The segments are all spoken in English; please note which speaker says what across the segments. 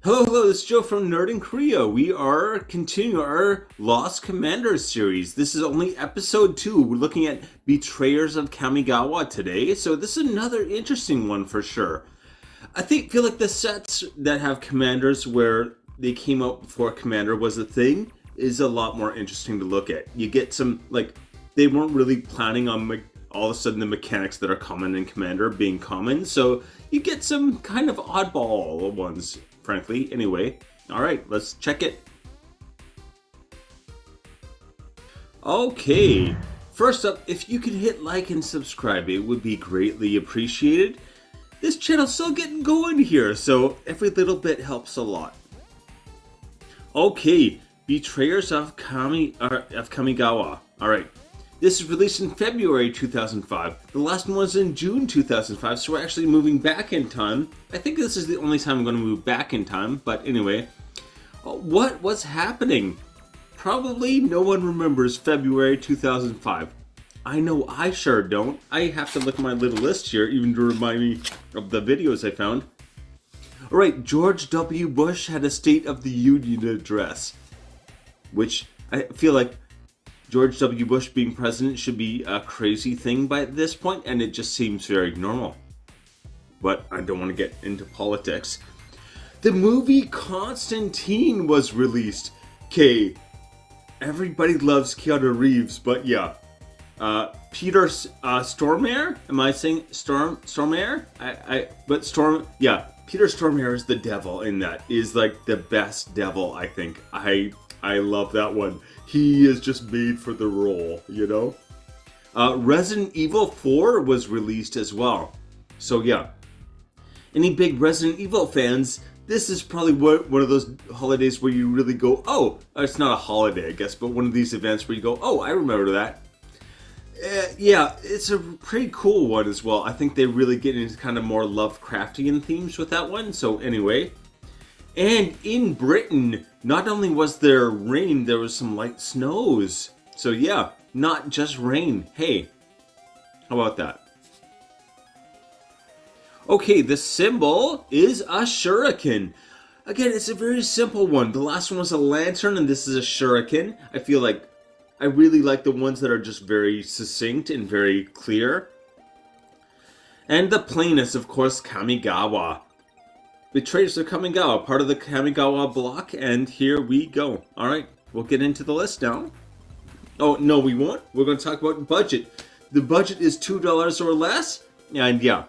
Speaker 1: Hello, hello, this is Joe from Nerd in Korea. We are continuing our Lost Commander series. This is only episode 2. We're looking at Betrayers of Kamigawa today, so this is another interesting one for sure. Feel like the sets that have commanders where they came out before Commander was a thing is a lot more interesting to look at. You get some, they weren't really planning on all of a sudden the mechanics that are common in Commander being common, so you get some kind of oddball ones, frankly. Anyway, alright, let's check it. Okay, first up, if you could hit like and subscribe, it would be greatly appreciated. This channel's still getting going here, so every little bit helps a lot. Okay, Betrayers of Kamigawa. Alright, this is released in February 2005. The last one was in June 2005, so we're actually moving back in time. I think this is the only time I'm going to move back in time, but anyway. What was happening? Probably no one remembers February 2005. I know I sure don't. I have to look at my little list here, even to remind me of the videos I found. Alright, George W. Bush had a State of the Union address, which I feel like George W. Bush being president should be a crazy thing by this point, and it just seems very normal. But I don't want to get into politics. The movie Constantine was released. Okay, everybody loves Keanu Reeves, but yeah. Peter Stormare? Am I saying Stormare? Peter Stormare is the devil in that. Is like the best devil, I think. I love that one. He is just made for the role, you know? Resident Evil 4 was released as well. So yeah. Any big Resident Evil fans, this is probably one of those holidays where you really go, oh, it's not a holiday, I guess, but one of these events where you go, oh, I remember that. Yeah, it's a pretty cool one as well. I think they really get into kind of more Lovecraftian themes with that one. So anyway, and in Britain, not only was there rain, there was some light snows. So yeah, not just rain. Hey, how about that? Okay, the symbol is a shuriken. Again, it's a very simple one. The last one was a lantern, and this is a shuriken. I feel like I really like the ones that are just very succinct and very clear. And the plainest, of course, Kamigawa. Betrayers of Kamigawa, part of the Kamigawa block, and here we go. Alright, we'll get into the list now. Oh, no, we won't. We're going to talk about budget. The budget is $2 or less, and yeah,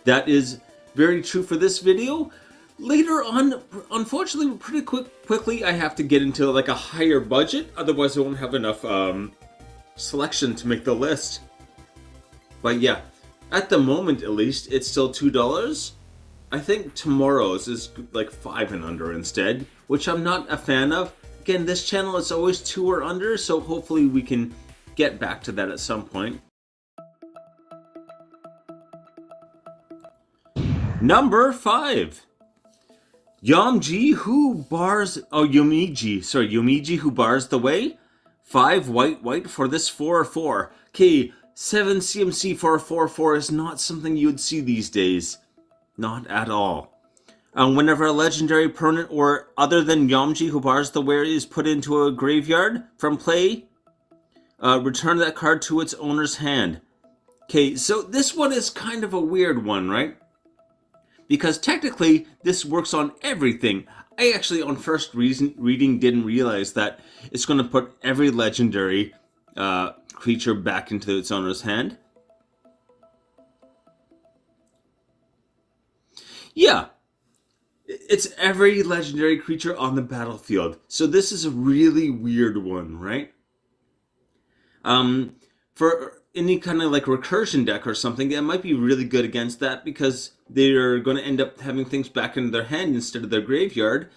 Speaker 1: that is very true for this video. Later on, unfortunately, pretty quickly, I have to get into like a higher budget. Otherwise, I won't have enough selection to make the list. But yeah, at the moment, at least, it's still $2. I think tomorrow's is like 5 and under instead, which I'm not a fan of. Again, this channel is always 2 or under, so hopefully we can get back to that at some point. Number 5. Yomiji who bars the way. 5 white for this 4/4. Okay, 7 CMC for a 4/4 is not something you would see these days. Not at all. Whenever a legendary permanent or other than Yomiji who bars the way is put into a graveyard from play, return that card to its owner's hand. Okay, so this one is kind of a weird one, right? Because technically, this works on everything. I actually, on first reading, didn't realize that it's going to put every legendary creature back into its owner's hand. Yeah, it's every legendary creature on the battlefield. So this is a really weird one, right? For any kind of like recursion deck or something, it might be really good against that because they're going to end up having things back in their hand instead of their graveyard.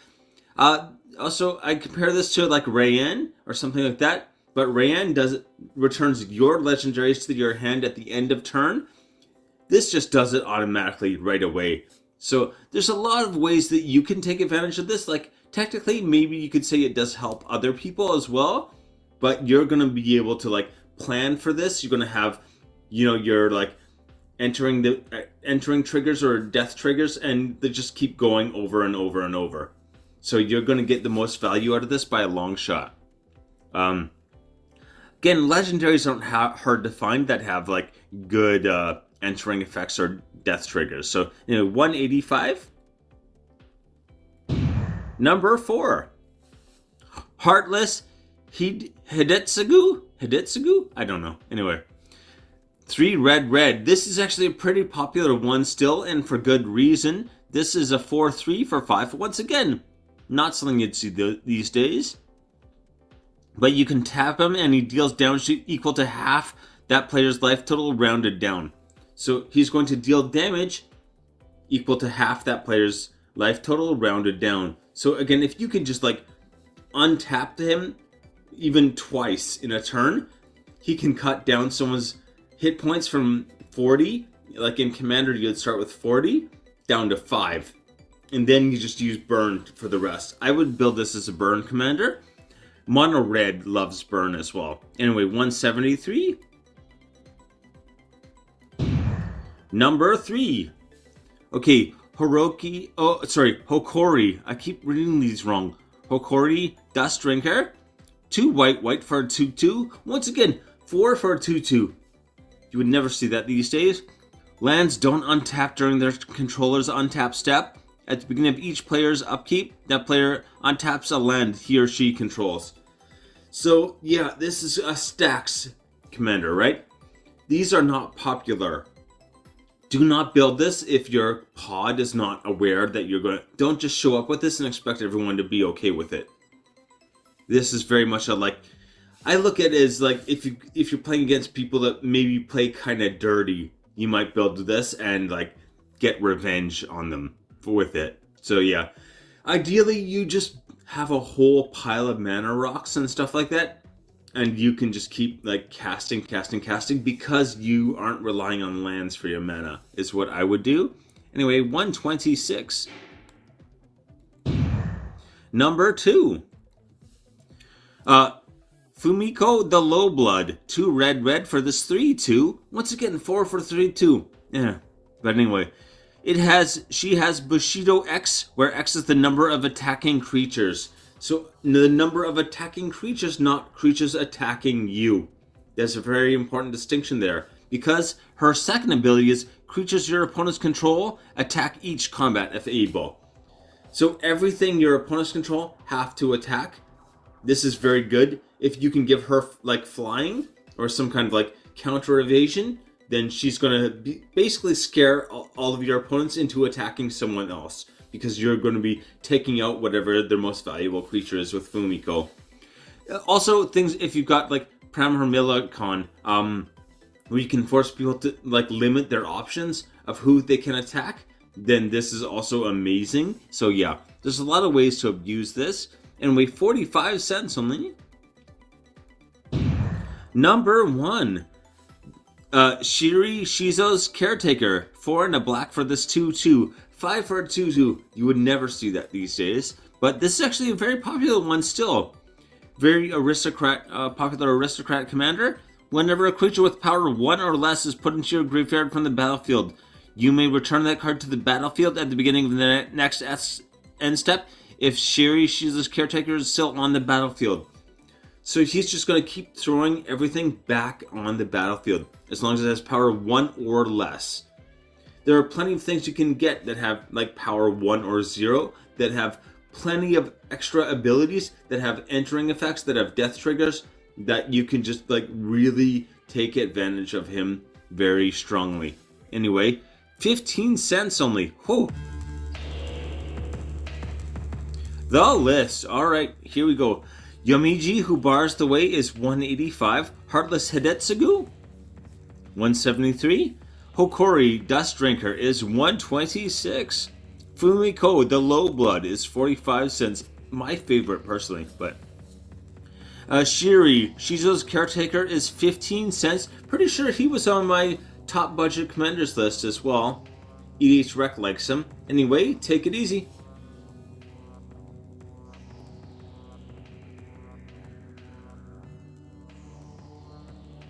Speaker 1: Also, I compare this to like Rayan or something like that, but Rayan returns your legendaries to your hand at the end of turn. This just does it automatically right away. So there's a lot of ways that you can take advantage of this. Like technically, maybe you could say it does help other people as well, but you're going to be able to like plan for this. You're going to have, you know, your like entering triggers or death triggers, and they just keep going over and over and over. So you're going to get the most value out of this by a long shot. Again, legendaries aren't hard to find that have like good entering effects or death triggers. So 185. Number 4, Heartless Hidetsugu? I don't know. Anyway, 3 red. This is actually a pretty popular one still, and for good reason. This is a 4/3 for 5. Once again, not something you'd see these days. But you can tap him and he deals damage equal to half that player's life total rounded down. So he's going to deal damage equal to half that player's life total rounded down. So again, if you can just like untap him even twice in a turn, he can cut down someone's hit points from 40, like in Commander you'd start with 40, down to 5. And then you just use burn for the rest. I would build this as a burn commander. Mono red loves burn as well. Anyway, 173. Number 3. Okay, Hokori. I keep reading these wrong. Hokori, Dust Drinker. 2 white for a 2/2. Once again, 4 for a 2/2. You would never see that these days. Lands don't untap during their controller's untap step. At the beginning of each player's upkeep, that player untaps a land he or she controls. So yeah, this is a stacks commander, right? These are not popular. Do not build this if your pod is not aware that you're going to... Don't just show up with this and expect everyone to be okay with it. This is very much a like... I look at it as like if you're playing against people that maybe play kind of dirty, you might build this and like get revenge on them with it. So yeah, ideally you just have a whole pile of mana rocks and stuff like that, and you can just keep like casting because you aren't relying on lands for your mana is what I would do. Anyway, 126. Number 2. Fumiko the Low Blood. 2 red for this 3/2. Once again, 4 for 3/2. Yeah. But anyway, she has Bushido X, where X is the number of attacking creatures. So the number of attacking creatures, not creatures attacking you. There's a very important distinction there. Because her second ability is creatures your opponents control attack each combat if able. So everything your opponents control have to attack. This is very good. If you can give her like flying or some kind of like counter evasion, then she's going to basically scare all of your opponents into attacking someone else, because you're going to be taking out whatever their most valuable creature is with Fumiko. Also, things if you've got like Pramharmilakon, where you can force people to like limit their options of who they can attack, then this is also amazing. So yeah, there's a lot of ways to abuse this. And weigh 45 cents only. Number 1. Shiri Shizo's Caretaker. 4 and a black for this 2/2. 5 for a 2/2. You would never see that these days. But this is actually a very popular one still. Very popular aristocrat commander. Whenever a creature with power 1 or less is put into your graveyard from the battlefield, you may return that card to the battlefield at the beginning of the next end step if Shiri Shizo's Caretaker is still on the battlefield. So he's just going to keep throwing everything back on the battlefield as long as it has power 1 or less. There are plenty of things you can get that have like power 1 or 0, that have plenty of extra abilities, that have entering effects, that have death triggers, that you can just like really take advantage of him very strongly. Anyway, 15 cents only. Whew. The list. Alright, here we go. Yomiji, who bars the way, is 185. Heartless Hidetsugu, 173. Hokori, Dust Drinker, is 126. Fumiko, the Low Blood, is 45 cents. My favorite, personally, but... Shiri, Shizo's Caretaker, is 15 cents. Pretty sure he was on my top budget commanders list as well. EDH Rec likes him. Anyway, take it easy.